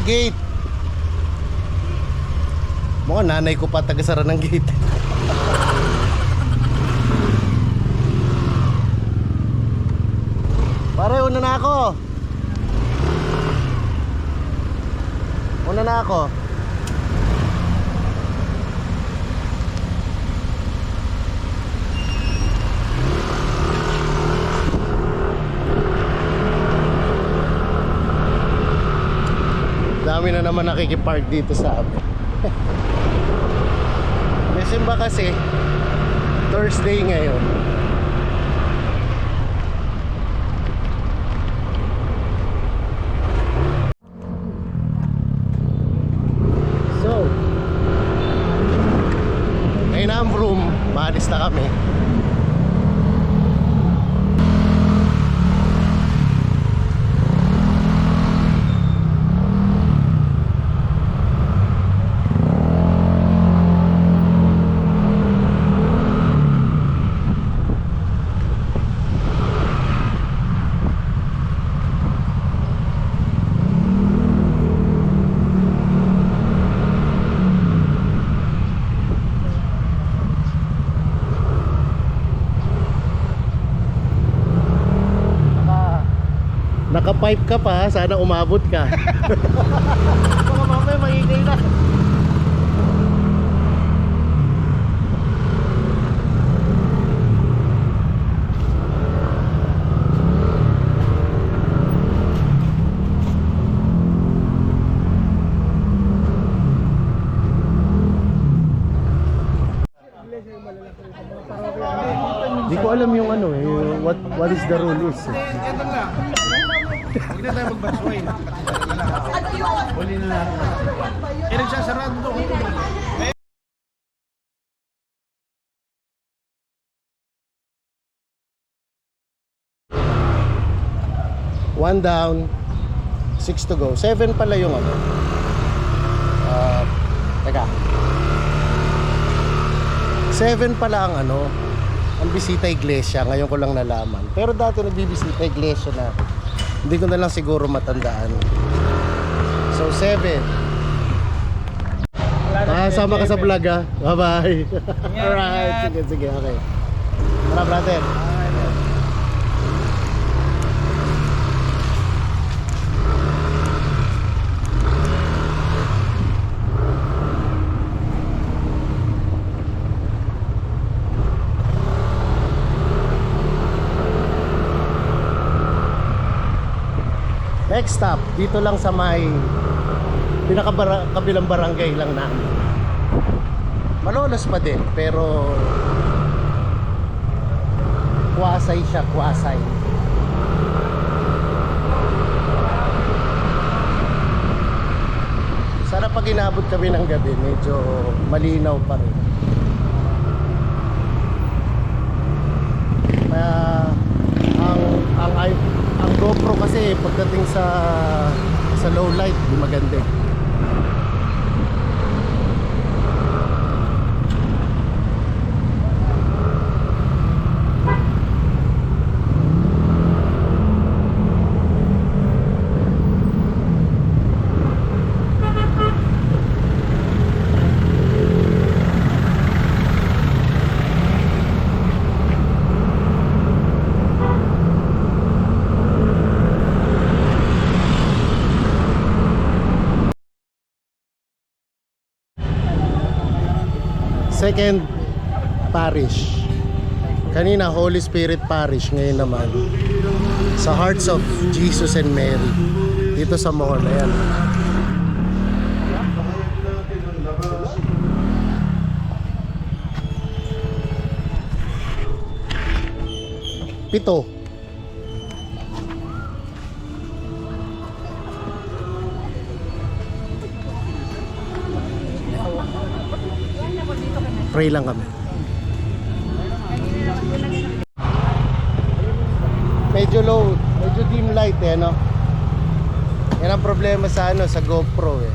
gate. Mukhang nanay ko pa tagasara ng gate. Pare, una na ako. Una na ako. Dami na naman nakikipark dito sa amin. May simba kasi Thursday ngayon. So ngayon na ang room, maalis na kami. Naka-pipe ka pa, sana umabot ka. Baka mamaya maingay na. Di ko alam yung ano eh, what is the rule is. Ito lang. Huwag na tayo magbansway. Huli na natin. Eh, nagsasarado daw ito. One down, 6 to go. 7 pala yung ano. Teka. 7 pala ang ano, ang bisita iglesia. Ngayon ko lang nalaman. Pero dati nagbibisita iglesia na. Hindi ko na lang siguro matandaan. So 7. Sama ka sa vlog ha. Bye bye. Alright. Sige, okay. Tara brother. Next stop, dito lang sa may kabilang barangay lang namin. Malolos pa din, pero Kuasay siya, Kuasay. Sana pag inabot kami ng gabi, medyo malinaw pa rin. Ang GoPro kasi pagdating sa low light, di maganda. Second parish. Kanina Holy Spirit Parish, ngayon naman sa Hearts of Jesus and Mary dito sa mall. Ayan. Pito. Pray lang kami. Medyo low, medyo dim light eh, no? Yan ang problema sa ano, sa GoPro eh.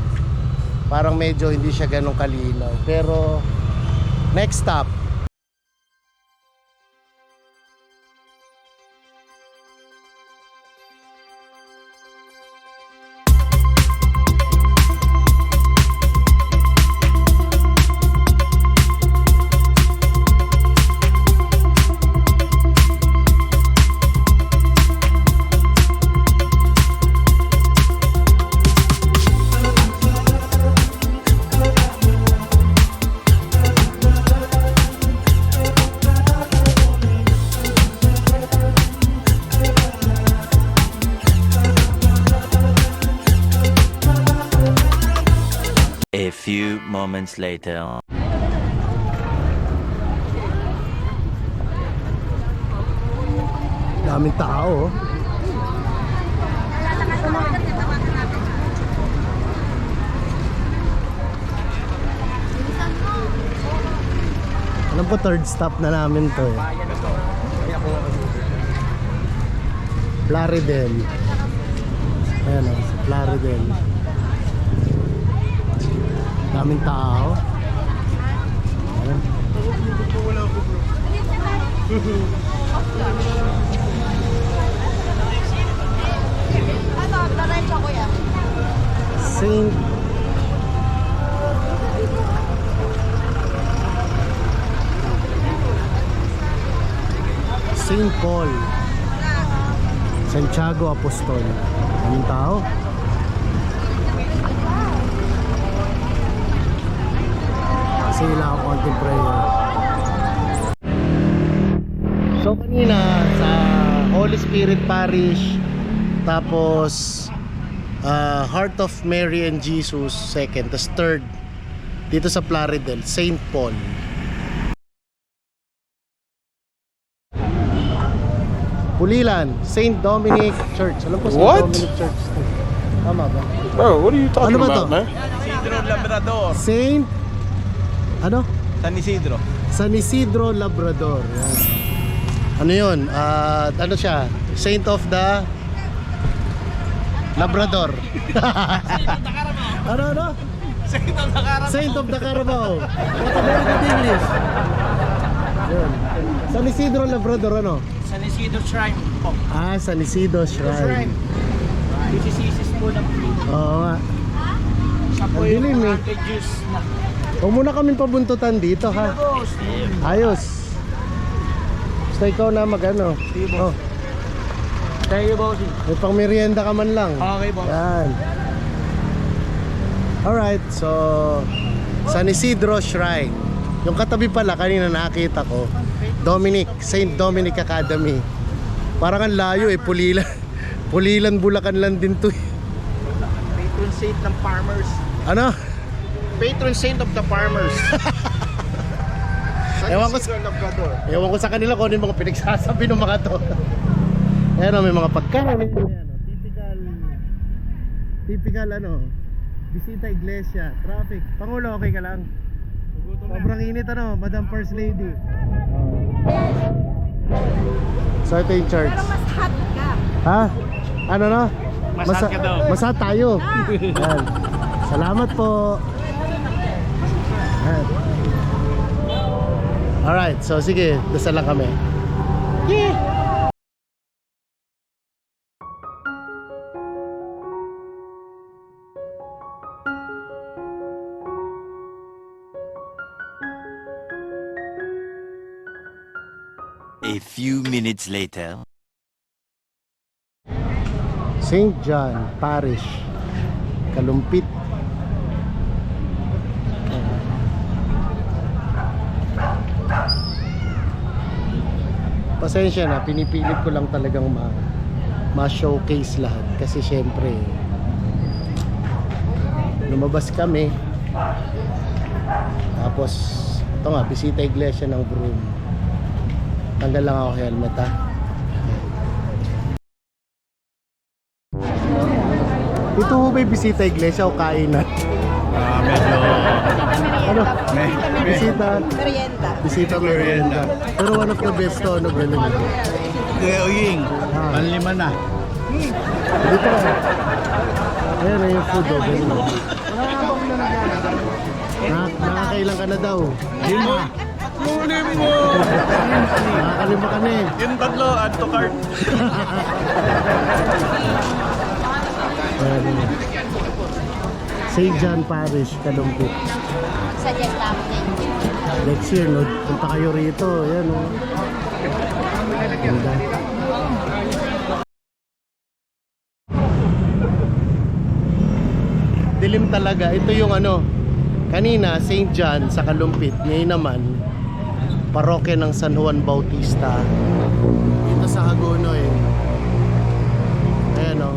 Parang medyo hindi siya ganun kalinaw. Pero next stop, few moments later. Daming tao. Oh. Alam ko third stop na namin to eh. Plaridel. Ayan o, sa Plaridel. Daming tao. Ayan. Saint Saint Paul Santiago Apostol. Daming tao. Kasi wala ako konting prayer. So kanina sa Holy Spirit Parish, tapos Heart of Mary and Jesus second, tapos third dito sa Plaridel, Saint Paul. Pulilan, Saint Dominic Church. Alam ko Saint What? Dominic Church. Tama ba? Bro, what are you talking Ano ba about, to? man? Isidro Labrador. Saint ano? San Isidro. San Isidro Labrador. Yan. Ano yun? Ano siya? Saint of the Labrador. ano? Saint of the Carabao. Saint of the Carabao. What a very good English. Yun. San Isidro Labrador ano? San Isidro Shrine po. San Isidro Shrine. Isisisis po ng Oo nga. siya po Ang dilim, yung eh. advantages na. Huwag muna kaming pabuntutan dito ha. Boss. Ayos. Basta ikaw na mag-ano. Oh, Tayo boss. may pang merienda ka man lang. Okay boss. Yan. Alright, so San Isidro Shrine. Yung katabi pala, kanina nakita ko, Saint Dominic Academy. Parang ang layo eh, Pulilan. Pulilan, Bulacan lang din to eh. Patron saint ng farmers. Ano? Patron saint of the farmers. San Ewan ko Isidro Labrador. Ewan ko sa kanila kung ano yung mga pinagsasabi ng mga to. Ayan o, may mga pagkain. Ayan o, typical ano, bisita iglesia, traffic. Pangulo, okay ka lang? Sobrang init ano, Madam First Lady. So ito yung church. Pero mas hot ka. Ha? Ano no? Mas hot ka daw. Mas hot tayo. Ayan. Salamat po. Ayan. Alright, so sige, dasal lang kami. A few minutes later. St. John Parish, Kalumpit. Pasensya na, pinipilit ko lang talagang ma-showcase lahat kasi syempre lumabas kami, tapos ito nga, bisita iglesia ng Broome. Tanggal lang ako helmet ha. Ito ho ba yung bisita iglesia o kainan? Medyo... Ano? Bisita. Merienda. Bisita merienda. Pero one of the best to, ano galing. Kuya Uying, Ah. panlima na. Dito ka. Ayan na yung food o, galing. Nakakailan ka na daw. Lima. Kunin mo! Nakakalima ka na eh. Yung tatlo, add to cart. Ayan. St. John Parish, Kalumpit. Suggest namin din. Next year, no, punta kayo rito. Ayan o. Ganda. Dilim talaga. Ito yung ano, kanina St. John sa Kalumpit. Ngayon naman, parokya ng San Juan Bautista. Dito sa Hagonoy. Ayan o.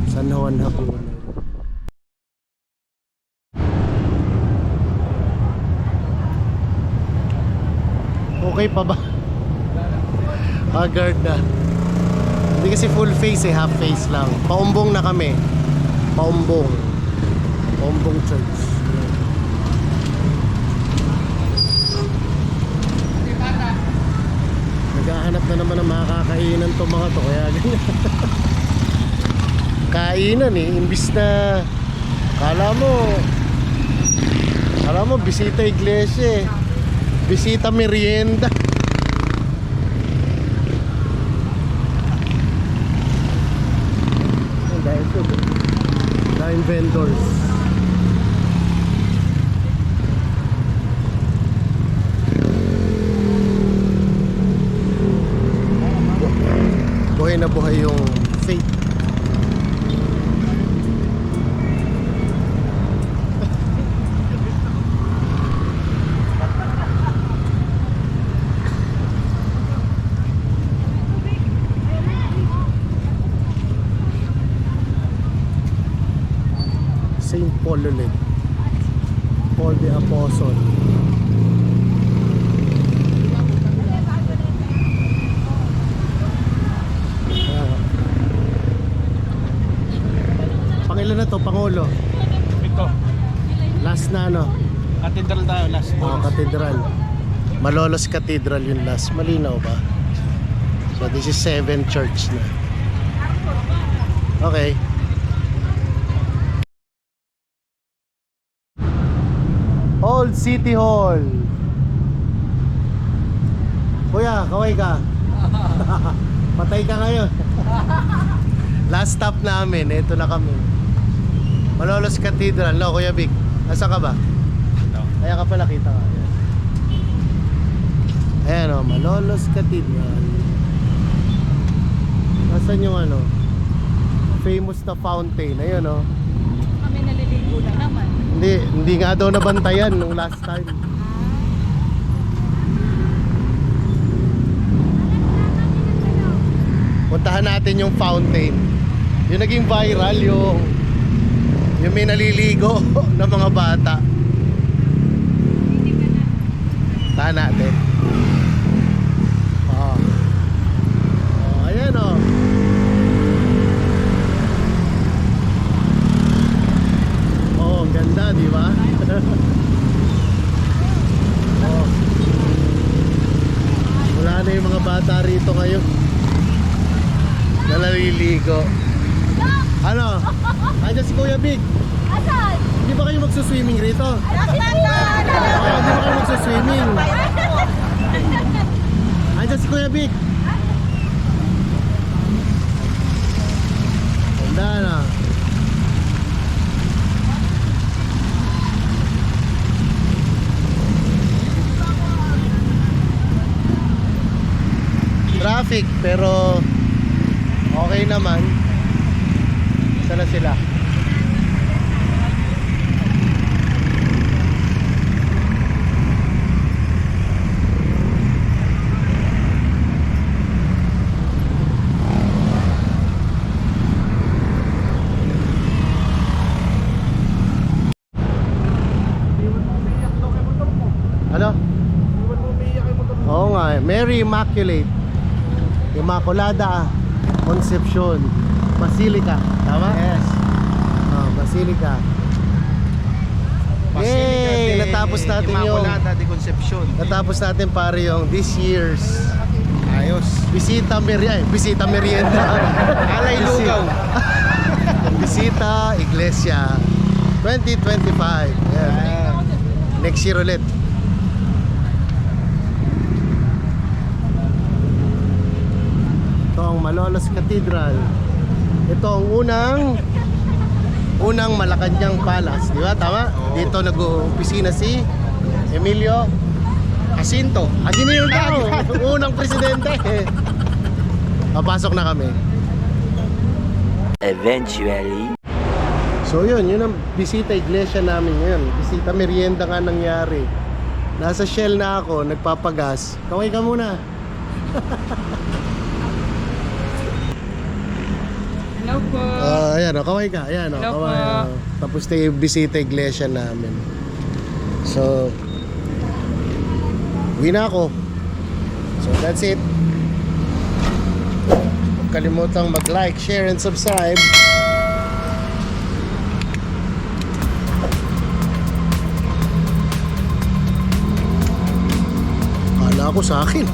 San Juan Hagonoy. Okay pa ba? Haggard na. Hindi kasi full face eh, half face lang. Paumbong na kami. Paumbong. Paumbong Church. Naghahanap na naman ng mga kakainan to mga to. Kaya ganyan. Kainan eh. Imbis na kala mo bisita iglesia eh. Bisita merienda. Dahil ito, dahil vendors. Buhay na buhay yung faith. Saint Paul ulit. Paul the Apostle. Pangilan na to, Pangulo? Ito. Last na ano? Cathedral tayo last. Cathedral. Malolos Cathedral yung last. Malinaw ba? So this is 7 church na. Okay. Old City Hall. Kuya, kaway ka. Patay ka ngayon. Last stop namin, ito na kami. Malolos Cathedral. No, Kuya Vic, nasa ka ba? Ayan ka pala, kita ka. Ayan o, Malolos Cathedral. Nasaan yung ano? Famous na fountain. Ayan o. Kami naliligo na naman. Hindi nga daw nabantayan nung last time. Puntahan natin yung fountain. Yung naging viral, yung may naliligo ng mga bata. Tahan natin. Oh, ayan oh. Oh, ganda, di ba? Oh. Wala na yung mga bata rito ngayon. Naliligo. Ano? Andiyan si Kuya Big. Asan? Hindi ba kayo magsuswimming rito? Asan? Hindi ba kayo magsuswimming? Andiyan si Kuya Big. Ganda na. Traffic pero okay naman. Sana sila. Ano? Oo nga eh. Mary Immaculate Immaculada Concepcion Basilica. Tama? Yes. Basilica. Yay! Natapos natin yung Immaculada de Concepcion. Natapos natin pare yung this year's Ayos. Bisita Merienda. Alay Lugaw. Bisita Iglesia 2025. Yan. Next year ulit. Ito ang Malolos Cathedral. Ito ang unang Malacanang Palace, di ba? Tama? Dito nag-opisina si Emilio Jacinto. Aguinaldo daw, unang presidente. Papasok na kami. Eventually. So yun ang bisita iglesia namin ngayon. Bisita merienda nga nangyari. Nasa Shell na ako, nagpapagas. Kaway ka muna. Hello po. Ayan o, kaway ka. Ayan o, Hello kaway. po. Tapos na yung bisita iglesia namin. So, uwi na ako. So that's it. Huwag kalimutang mag-like, share, and subscribe. Kala ko sa akin.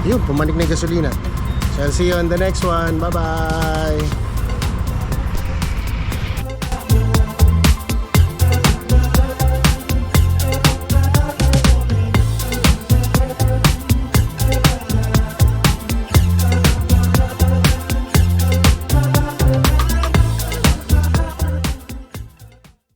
Yun, pumanik na yung gasolina. So I'll see you on the next one. Bye-bye!